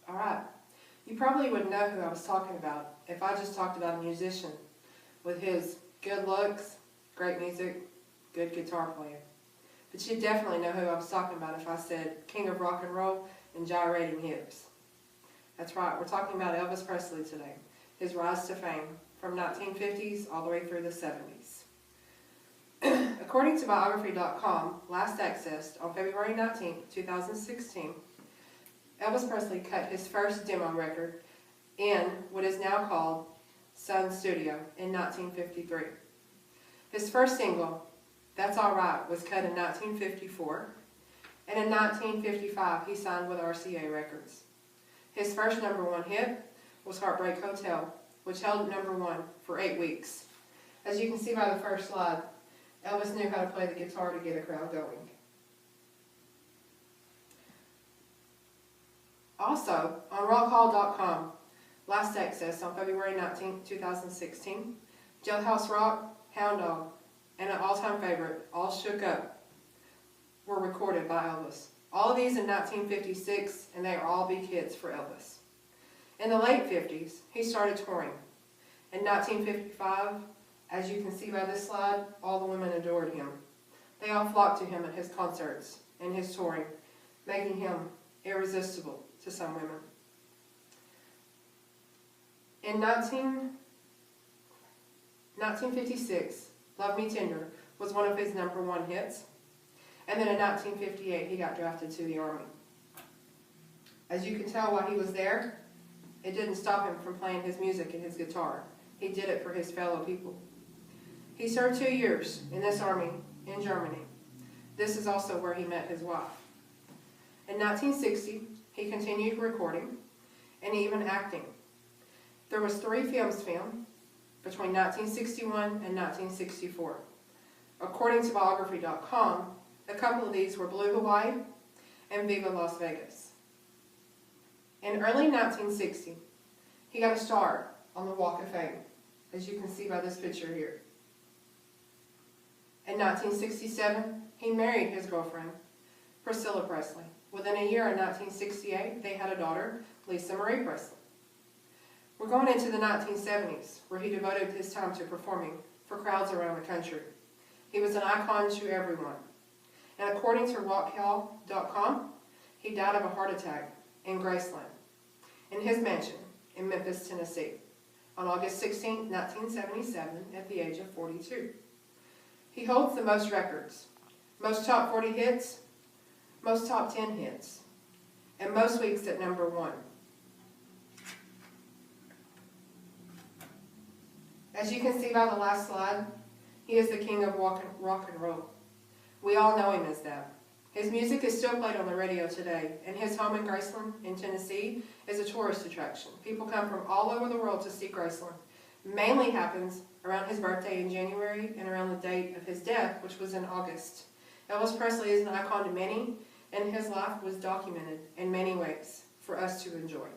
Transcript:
Alright, you probably wouldn't know who I was talking about if I just talked about a musician with his good looks, great music, good guitar playing. But you'd definitely know who I was talking about if I said king of rock and roll and gyrating hips. That's right, we're talking about Elvis Presley today, his rise to fame from 1950s all the way through the 70s. According to biography.com, last accessed on February 19, 2016, Elvis Presley cut his first demo record in what is now called Sun Studio in 1953. His first single, That's Alright, was cut in 1954, and in 1955 he signed with RCA Records. His first #1 hit was Heartbreak Hotel, which held #1 for 8 weeks. As you can see by the first slide, Elvis knew how to play the guitar to get a crowd going. Also, on rockhall.com, last access on February 19, 2016, Jailhouse Rock, Hound Dog, and an all-time favorite, All Shook Up, were recorded by Elvis. All of these in 1956, and they are all big hits for Elvis. In the late 50s, he started touring. In 1955, as you can see by this slide, all the women adored him. They all flocked to him at his concerts and his touring, making him irresistible to some women. In 1956, Love Me Tender was one of his #1 hits, and then in 1958 he got drafted to the Army. As you can tell while he was there, it didn't stop him from playing his music and his guitar. He did it for his fellow people. He served 2 years in this army in Germany. This is also where he met his wife. In 1960, he continued recording and even acting. There was 3 films filmed between 1961 and 1964. According to biography.com, a couple of these were Blue Hawaii and Viva Las Vegas. In early 1960, he got a star on the Walk of Fame, as you can see by this picture here. In 1967, he married his girlfriend, Priscilla Presley. Within a year, in 1968, they had a daughter, Lisa Marie Presley. We're going into the 1970s, where he devoted his time to performing for crowds around the country. He was an icon to everyone. And according to rockhall.com, he died of a heart attack in Graceland, in his mansion in Memphis, Tennessee, on August 16, 1977, at the age of 42. He holds the most records, most top 40 hits, most top 10 hits, and most weeks at #1. As you can see by the last slide, he is the king of rock and roll. We all know him as that. His music is still played on the radio today, and his home in Graceland, in Tennessee, is a tourist attraction. People come from all over the world to see Graceland. It mainly happens around his birthday in January and around the date of his death, which was in August. Elvis Presley is an icon to many, and his life was documented in many ways for us to enjoy.